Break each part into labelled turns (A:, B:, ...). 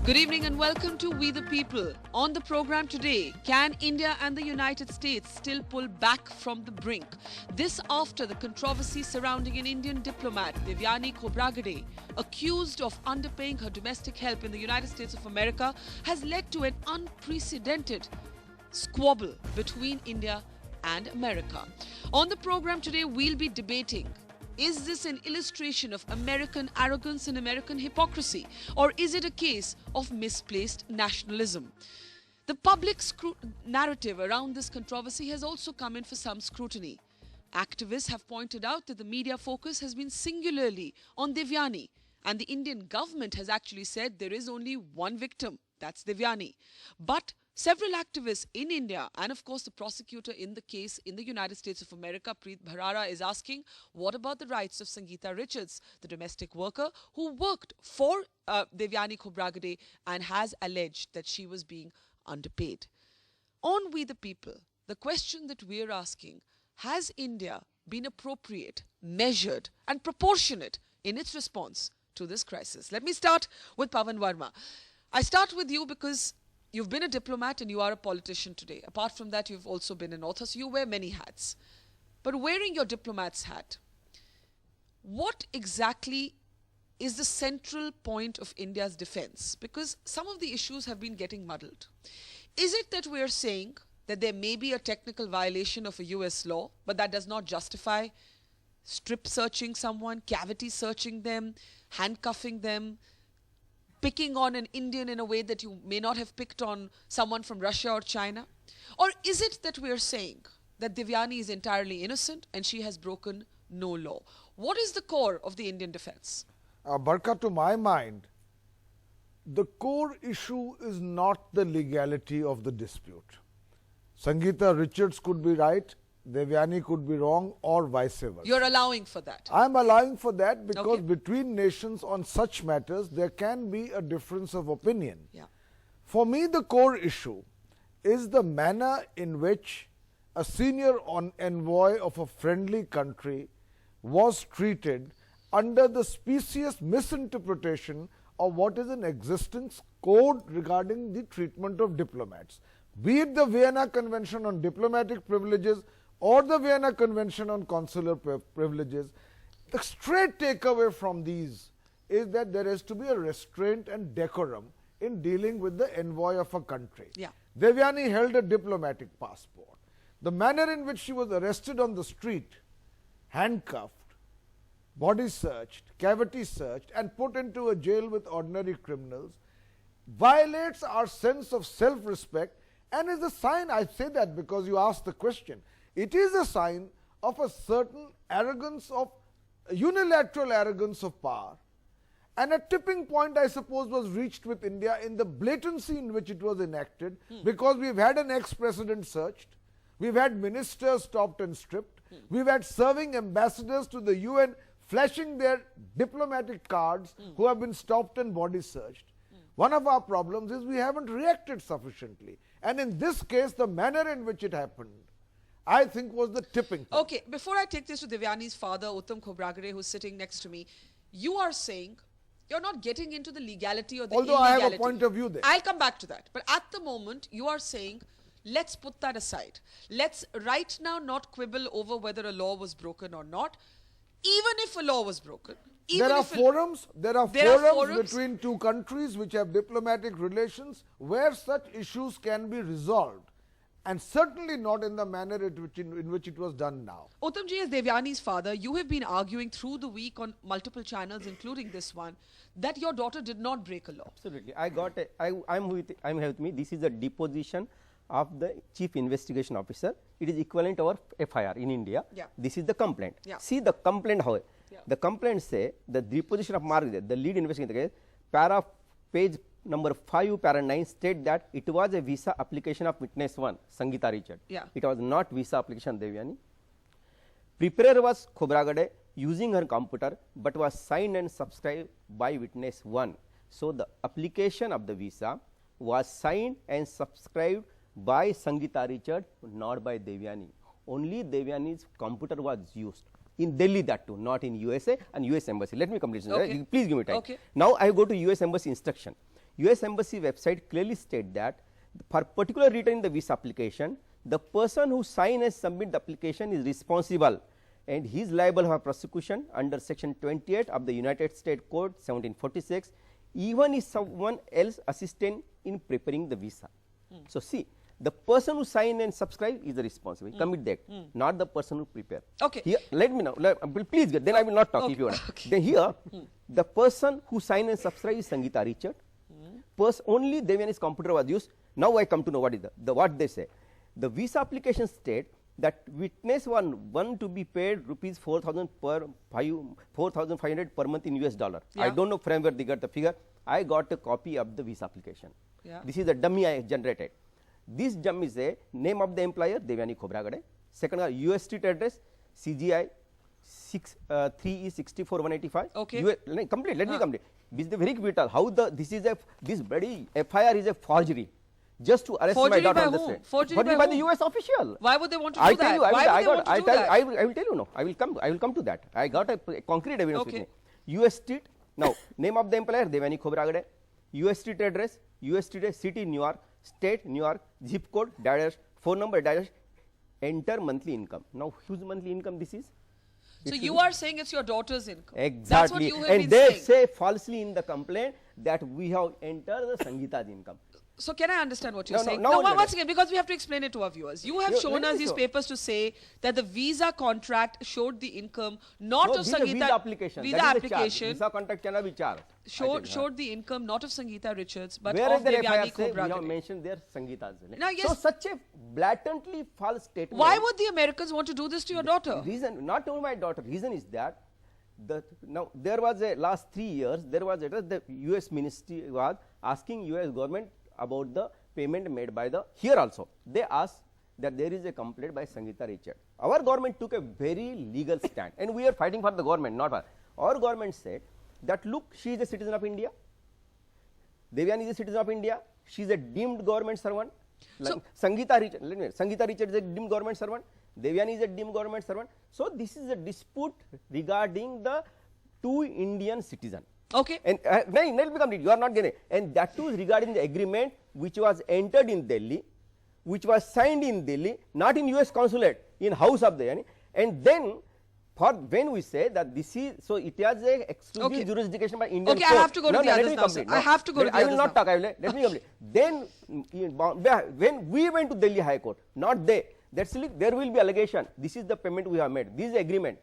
A: Good evening and welcome to We the People. On the program today, can India and the United States still pull back from the brink? This after the controversy surrounding an Indian diplomat, Devyani Khobragade, accused of underpaying her domestic help in the United States of America, has led to an unprecedented squabble between India and America. On the program today, we'll be debating, is this an illustration of American arrogance and American hypocrisy, or is it a case of misplaced nationalism? The public narrative around this controversy has also come in for some scrutiny. Activists have pointed out that the media focus has been singularly on Devyani, and the Indian government has actually said there is only one victim, that's Devyani. But several activists in India and of course the prosecutor in the case in the United States of America, Preet Bharara, is asking, what about the rights of Sangeeta Richards, the domestic worker who worked for Devyani Khobragade and has alleged that she was being underpaid? On We the People, the question that we're asking, has India been appropriate, measured and proportionate in its response to this crisis? Let me start with Pawan Verma. I start with you because you've been a diplomat and you are a politician today. Apart from that, you've also been an author, so you wear many hats. But wearing your diplomat's hat, what exactly is the central point of India's defense? Because some of the issues have been getting muddled. Is it that we're saying that there may be a technical violation of a US law, but that does not justify strip searching someone, cavity searching them, handcuffing them, picking on an Indian in a way that you may not have picked on someone from Russia or China? Or is it that we're saying that Devyani is entirely innocent and she has broken no law? What is the core of the Indian defense?
B: Barka, to my mind, the core issue is not the legality of the dispute. Sangeeta Richards could be right, Devyani could be wrong, or vice versa.
A: You're allowing for that?
B: I'm allowing for that because
A: Okay.
B: between nations on such matters, there can be a difference of opinion.
A: Yeah.
B: For me, the core issue is the manner in which a senior envoy of a friendly country was treated under the specious misinterpretation of what is an existence code regarding the treatment of diplomats. Be it the Vienna Convention on Diplomatic Privileges or the Vienna Convention on Consular Privileges, the straight takeaway from these is that there has to be a restraint and decorum in dealing with the envoy of a country.
A: Yeah.
B: Devyani held a diplomatic passport. The manner in which she was arrested on the street, handcuffed, body searched, cavity searched and put into a jail with ordinary criminals violates our sense of self-respect and is a sign, I say that because you asked the question, it is a sign of a certain arrogance of, unilateral arrogance of power. And a tipping point, I suppose, was reached with India in the blatancy in which it was enacted, because we've had an ex-president searched, we've had ministers stopped and stripped, we've had serving ambassadors to the UN flashing their diplomatic cards who have been stopped and body searched. One of our problems is we haven't reacted sufficiently. And in this case, the manner in which it happened, I think, was the tipping point.
A: Okay, before I take this to Devyani's father, Uttam Khobragade, who's sitting next to me, you are saying you're not getting into the legality or the
B: Although
A: illegality.
B: I have a point of view there.
A: I'll come back to that. But at the moment, you are saying, let's put that aside. Let's right now not quibble over whether a law was broken or not. Even if a law was broken.
B: There are forums between two countries which have diplomatic relations where such issues can be resolved, and certainly not in the manner in which it was done now.
A: Uttamji, as Devyani's father, you have been arguing through the week on multiple channels, including this one, that your daughter did not break a law.
C: Absolutely. I'm with me. This is a deposition of the Chief Investigation Officer. It is equivalent to our FIR in India.
A: Yeah.
C: This is the complaint.
A: Yeah.
C: See the complaint how.
A: Yeah.
C: The complaint say the deposition of Margaret, the lead investigator, page number 5, para 9 state that it was a visa application of witness 1, Sangeeta Richard.
A: Yeah.
C: It was not visa application Devyani. Preparer was Khobragade using her computer, but was signed and subscribed by witness 1. So the application of the visa was signed and subscribed by Sangeeta Richard, not by Devyani. Only Devyani's computer was used. In Delhi, that too, not in USA and US Embassy. Let me complete.
A: Okay.
C: Please give me time.
A: Okay.
C: Now I go to US Embassy instruction. US Embassy website clearly state that for particular return in the visa application, the person who sign and submit the application is responsible and he is liable for prosecution under section 28 of the United States Code 1746, even if someone else assisted in preparing the visa. So, see, the person who sign and subscribe is the responsible, commit the act, not the person who prepare.
A: Okay.
C: Here, let me know, please, then I will not talk if you want.
A: Okay.
C: Then here, the person who sign and subscribe is Sangeeta Richard. Only Devyani's computer was used. Now I come to know what is what they say. The visa application state that witness one to be paid rupees 4,500 per month in US dollar.
A: Yeah.
C: I don't know from where they got the figure. I got a copy of the visa application.
A: Yeah.
C: This is the dummy I generated. This dummy is a name of the employer Devyani Khobragade. Second, US street address CGI 3E64185.
A: Okay.
C: Complete. Let me complete. This is the very vital. How this bloody FIR is a forgery. Just to arrest
A: Forgery
C: my daughter
A: by
C: on the
A: whom?
C: street.
A: Forgery by
C: by the
A: whom?
C: US official.
A: Why would they want to
C: I
A: do
C: tell
A: that?
C: you,
A: Why would they want to do that?
C: I will tell you no. I will come to that. I got a concrete evidence
A: Okay.
C: with me. US street. Now, name of the employer Devyani Khobragade. US street address. US street city New York. State New York. Zip code dash. Phone number dash. Enter monthly income. Now, whose monthly income this is?
A: So you are saying it's your daughter's income.
C: Exactly.
A: That's what you have
C: and
A: been
C: they
A: saying.
C: say falsely in the complaint that we have entered the Sangeeta's income.
A: So can I understand what you're
C: No, no,
A: saying?
C: no,
A: Now,
C: no, no.
A: once again, because we have to explain it to our viewers. You have
C: No,
A: shown
C: let
A: us
C: me
A: these
C: show.
A: papers to say that the visa contract showed the income not
C: No,
A: of
C: this is a
A: Sangeeta.
C: visa application.
A: Visa
C: That is the charge.
A: application
C: Visa contract cannot be charged.
A: showed the income not of Sangeeta Richards but
C: Where
A: of
C: is the
A: Devyani
C: FIR say we have
A: Khobragade.
C: mentioned there Sangeeta's name.
A: Now, yes.
C: So such a blatantly false statement.
A: Why would the Americans want to do this to your daughter?
C: Reason, not only my daughter, reason is that now there was a last 3 years there was the US ministry was asking US government about the payment made by the here also. They asked that there is a complaint by Sangeeta Richard. Our government took a very legal stand and we are fighting for the government, not for our government said that look, she is a citizen of India. Devyani is a citizen of India. She is a deemed government servant. Like Sangeeta Richard, Sangeeta Richard is a deemed government servant. Devyani is a deemed government servant. So this is a dispute regarding the two Indian citizens.
A: Okay.
C: And you are not getting it. And that too is regarding the agreement which was entered in Delhi, which was signed in Delhi, not in US consulate, in house of Devyani. And then for when we say that this is, so it has a exclusive jurisdiction by Indian
A: Okay,
C: court.
A: I have to go to the others now, sir. I have to go to the
C: I will
A: others
C: not
A: now.
C: talk. Let me complete. Then when we went to Delhi High Court, not they, that's there will be allegation. This is the payment we have made. This is the agreement.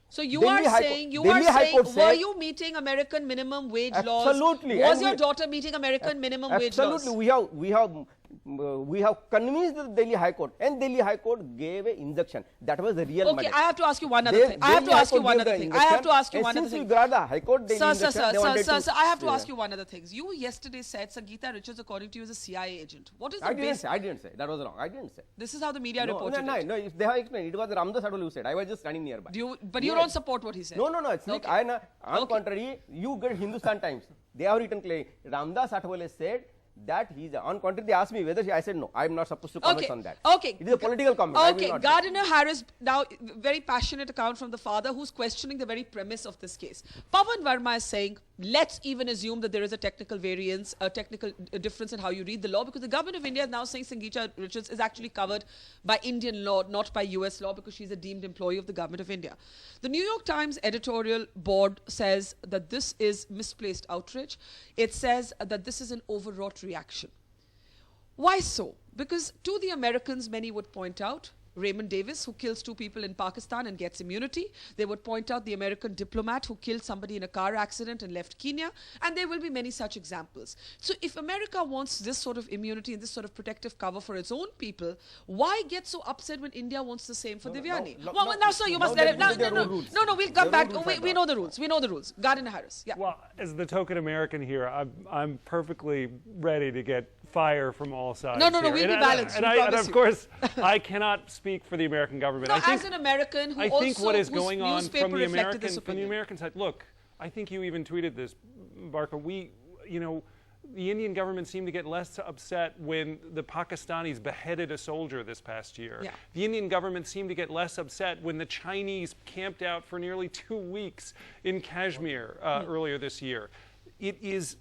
A: So you
C: Delhi
A: are
C: High
A: saying,
C: Court- Delhi High Court
A: were
C: said-
A: you meeting American minimum wage laws?
C: Absolutely.
A: Was
C: And
A: your
C: we-
A: daughter meeting American minimum wage laws?
C: Absolutely. We have convinced the Delhi High Court and Delhi High Court gave an injunction. That was the real
A: Okay,
C: matter.
A: I have to ask you one other thing. I have to ask you one other thing. I have to ask you one other
C: Since we
A: thing.
C: got the High Court Delhi
A: Sir,
C: injunction, they wanted to-
A: I have to ask you one other thing. You yesterday said Sangeeta Richards, according to you, is a CIA agent. What is the
C: I didn't
A: base?
C: say. I didn't say. That was wrong. I didn't say.
A: This is how the media
C: No,
A: reported it.
C: no, they have explained. It was Ramdas Adval who said. I was just standing nearby.
A: But you don't support what he said?
C: No. It's like,
A: Okay.
C: on contrary, you get Hindustan Times. They have written clearly. Ramdas Adval said that he is, on contrary, they asked me whether I said no. I am not supposed to comment on that.
A: Okay.
C: It is a political comment. I will
A: Okay.
C: not
A: Gardiner Harris, now very passionate account from the father who's questioning the very premise of this case. Pawan Verma is saying, let's even assume that there is a technical variance, a technical difference in how you read the law, because the government of India is now saying Sangeeta Richards is actually covered by Indian law, not by US law, because she's a deemed employee of the government of India. The New York Times editorial board says that this is misplaced outrage. It says that this is an overwrought reaction. Why so? Because to the Americans, many would point out Raymond Davis, who kills 2 people in Pakistan and gets immunity. They would point out the American diplomat who killed somebody in a car accident and left Kenya. And there will be many such examples. So if America wants this sort of immunity and this sort of protective cover for its own people, why get so upset when India wants the same for Devyani? Now, sir, you must let it. No, we'll come back. We know the rules. We know the rules. Gardiner Harris. Yeah.
D: Well, as the token American here, I'm perfectly ready to get fire from all sides.
A: No,
D: here.
A: we'll be balanced.
D: And of course, I cannot speak for the American government.
A: No,
D: I think,
A: as an American who
D: I think
A: also,
D: what is
A: whose
D: going on
A: newspaper
D: from the
A: reflected this
D: American
A: opinion.
D: side. Look, I think you even tweeted this, Barker. The Indian government seemed to get less upset when the Pakistanis beheaded a soldier this past year.
A: Yeah.
D: The Indian government seemed to get less upset when the Chinese camped out for nearly 2 weeks in Kashmir earlier this year. It is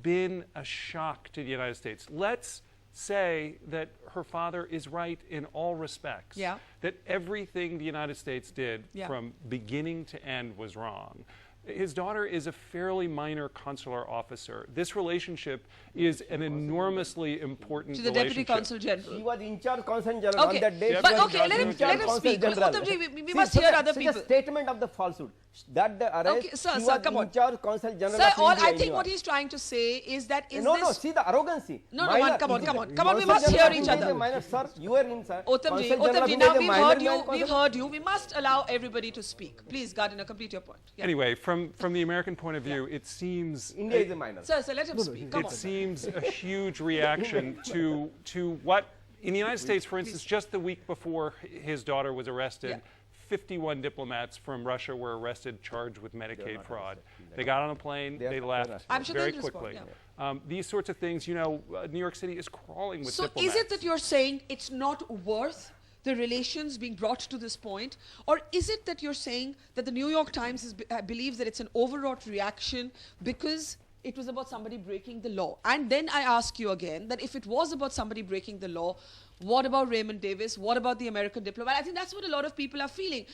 D: been a shock to the United States. Let's say that her father is right in all respects.
A: Yeah.
D: That everything the United States did from beginning to end was wrong. His daughter is a fairly minor consular officer. This relationship is an enormously important
A: To the Deputy Consul General.
C: He was in charge consul general
A: Okay,
C: on that day.
A: but
C: she was
A: okay, let him speak. Uttamji, we must hear other
C: such
A: people.
C: a statement of the falsehood. That the arrest,
A: Okay, sir,
C: he
A: sir,
C: was
A: come
C: in
A: on.
C: charge consul general
A: Sir,
C: of
A: all
C: India
A: I
C: in
A: think
C: New
A: what
C: York.
A: he's trying to say is that
C: No, see the arrogance.
A: No,
C: Minor,
A: come on,
C: it
A: come
C: is
A: on,
C: a-
A: come on, we
C: consul
A: must
C: general
A: hear each
C: is a
A: other.
C: minor, sir, you are in, sir.
A: Uttamji,
C: Consul general
A: Uttamji,
C: is
A: now
C: a
A: we've
C: minor
A: heard you,
C: man
A: we've
C: consul-
A: heard you. We must allow everybody to speak. Please, Gardiner, complete your point. Yeah.
D: Anyway, from the American point of view, it seems
C: India is a minor.
A: Sir, let him speak. Come
D: it
A: on.
D: seems a huge reaction to what in the United States, for instance, just the week before his daughter was arrested. 51 diplomats from Russia were arrested, charged with Medicaid fraud. They got on a plane, they left
A: I'm sure
D: very
A: they'll respond,
D: quickly. These sorts of things, you know, New York City is crawling with
A: So
D: diplomats.
A: is it that you're saying it's not worth the relations being brought to this point? Or is it that you're saying that the New York Times believes that it's an overwrought reaction because it was about somebody breaking the law? And then I ask you again that if it was about somebody breaking the law, what about Raymond Davis? What about the American diplomat? I think that's what a lot of people are feeling.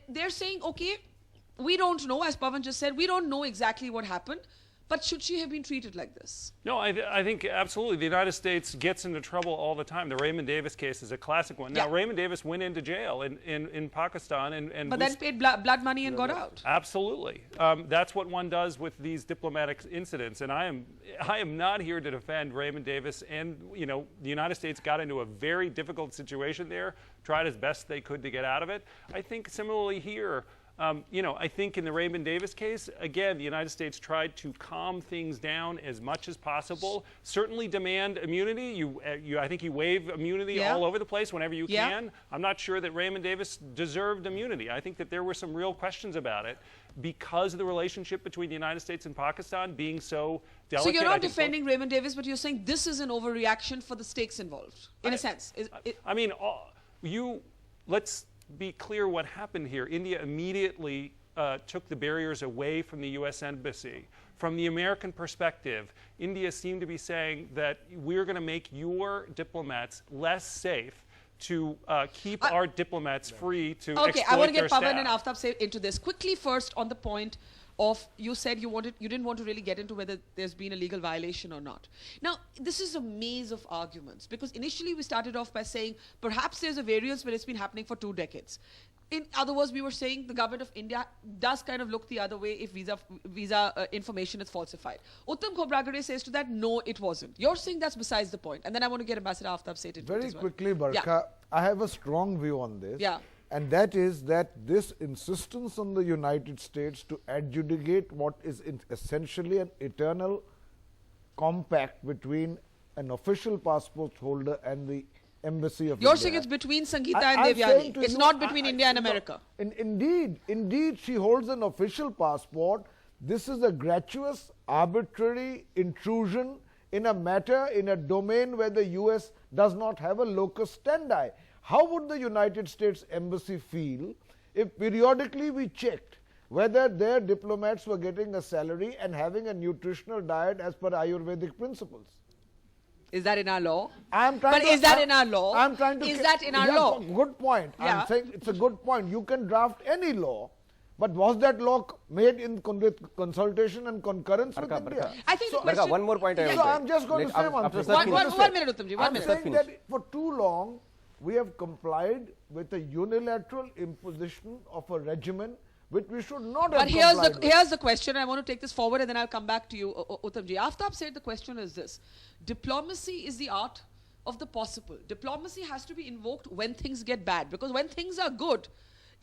A: They're saying, okay, we don't know, as Pavan just said, we don't know exactly what happened, but should she have been treated like this?
D: No, I think absolutely. The United States gets into trouble all the time. The Raymond Davis case is a classic one. Now, Raymond Davis went into jail in Pakistan.
A: But then paid blood money and got out.
D: Absolutely. That's what one does with these diplomatic incidents. And I am not here to defend Raymond Davis. And, you know, the United States got into a very difficult situation there, tried as best they could to get out of it. I think similarly here, you know, I think in the Raymond Davis case, again, the United States tried to calm things down as much as possible. Certainly demand immunity. I think you waive immunity all over the place whenever you can. I'm not sure that Raymond Davis deserved immunity. I think that there were some real questions about it because of the relationship between the United States and Pakistan being so delicate.
A: So you're not defending Raymond Davis, but you're saying this is an overreaction for the stakes involved, in a sense.
D: I mean, let's be clear what happened here. India immediately took the barriers away from the U.S. Embassy. From the American perspective, India seemed to be saying that we're going to make your diplomats less safe to keep our diplomats free to exploit
A: Okay, I want to
D: their
A: get Pavan
D: staff.
A: and Aftab say into this. Quickly first on the point of, you said you didn't want to really get into whether there's been a legal violation or not. Now, this is a maze of arguments because initially we started off by saying perhaps there's a variance, but it's been happening for 2 decades. In other words, we were saying the government of India does kind of look the other way if visa information is falsified. Uttam Khobragade says to that, no, it wasn't. You're saying that's besides the point. And then I want to get Ambassador Aftab say it into it
B: Very
A: as well.
B: quickly, Barkha, I have a strong view on this.
A: Yeah.
B: And that is that this insistence on the United States to adjudicate what is essentially an eternal compact between an official passport holder and the embassy of
A: You're
B: India.
A: saying it's between Sangeeta
B: I'm
A: and
B: saying
A: Devyani.
B: to
A: It's
B: you,
A: not between India and
B: no,
A: America.
B: Indeed, she holds an official passport. This is a gratuitous, arbitrary intrusion in a matter, in a domain where the US does not have a locus standi. How would the United States Embassy feel if periodically we checked whether their diplomats were getting a salary and having a nutritional diet as per Ayurvedic principles?
A: Is that in our law?
B: Is
A: that in our law?
B: I'm trying to.
A: Is that in our law?
B: Good point.
A: Yeah.
B: I'm saying it's a good point. You can draft any law, but was that law made in consultation and concurrence with India?
A: I think the question.
C: one more point I
B: So
C: want to
B: I'm just going to say one thing.
A: One minute, Uttamji.
B: I'm saying that for too long we have complied with a unilateral imposition of a regimen which we should not have
A: But
B: complied with.
A: here's the question. I want to take this forward and then I'll come back to you, Uttamji. Aftab said the question is this. Diplomacy is the art of the possible. Diplomacy has to be invoked when things get bad, because when things are good,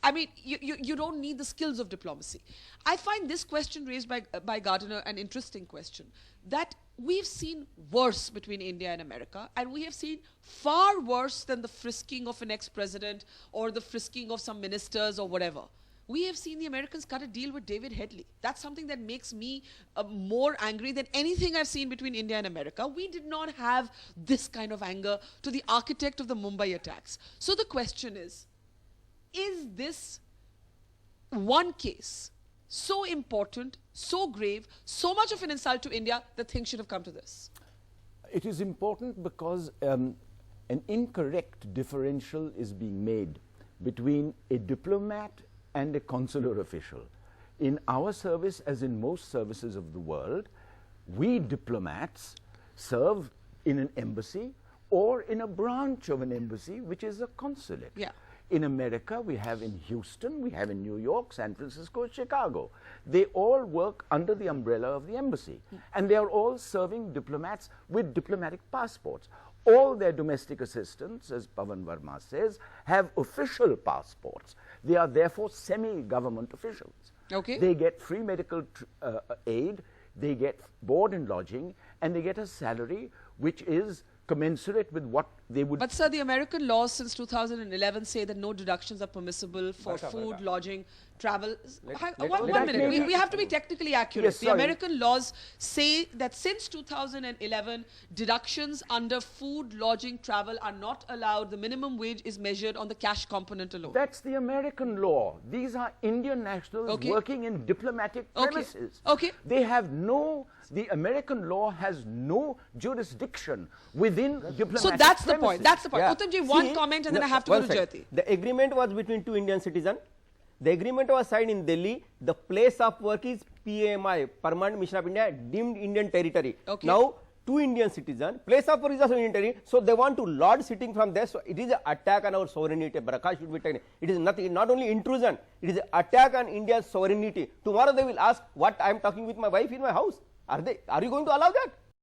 A: I mean, you don't need the skills of diplomacy. I find this question raised by Gardiner an interesting question, that we've seen worse between India and America, and we have seen far worse than the frisking of an ex-president or the frisking of some ministers or whatever. We have seen the Americans cut a deal with David Headley. That's something that makes me more angry than anything I've seen between India and America. We did not have this kind of anger to the architect of the Mumbai attacks. So the question is this one case so important so grave, so much of an insult to India that things should have come to this?
E: It is important because an incorrect differential is being made between a diplomat and a consular official. In our service, as in most services of the world, we diplomats serve in an embassy or in a branch of an embassy, which is a consulate.
A: Yeah.
E: In America, we have in Houston, we have in New York, San Francisco, Chicago. They all work under the umbrella of the embassy. And they are all serving diplomats with diplomatic passports. All their domestic assistants, as Pavan Verma says, have official passports. They are therefore semi-government officials.
A: Okay.
E: They get free medical aid, they get board and lodging, and they get a salary which is commensurate with what they would.
A: But sir, the American laws since 2011 say that no deductions are permissible for food, lodging, travel. One minute, we have to be technically accurate.
E: Yes,
A: the
E: sorry.
A: American laws say that since 2011, deductions under food, lodging, travel are not allowed. The minimum wage is measured on the cash component alone.
E: That's the American law. These are Indian nationals
A: Okay.
E: working in diplomatic premises.
A: Okay.
E: They have no, the American law has no jurisdiction within diplomatic
A: So that's the point.
E: premises.
A: That's the point.
C: Yeah.
A: Uttamji, one
C: See,
A: comment and then I have to
C: one
A: go to
C: second.
A: Jyoti.
C: The agreement was between two Indian citizens. The agreement was signed in Delhi. The place of work is PMI, Permanent Mission of India, deemed Indian territory.
A: Okay.
C: Now, two Indian citizens, place of work is also Indian territory, so they want to lord sitting from there. So it is an attack on our sovereignty. Baraka should be taken. It is nothing, not only intrusion, it is an attack on India's sovereignty. Tomorrow they will ask what I am talking with my wife in my house. Are you going to allow that?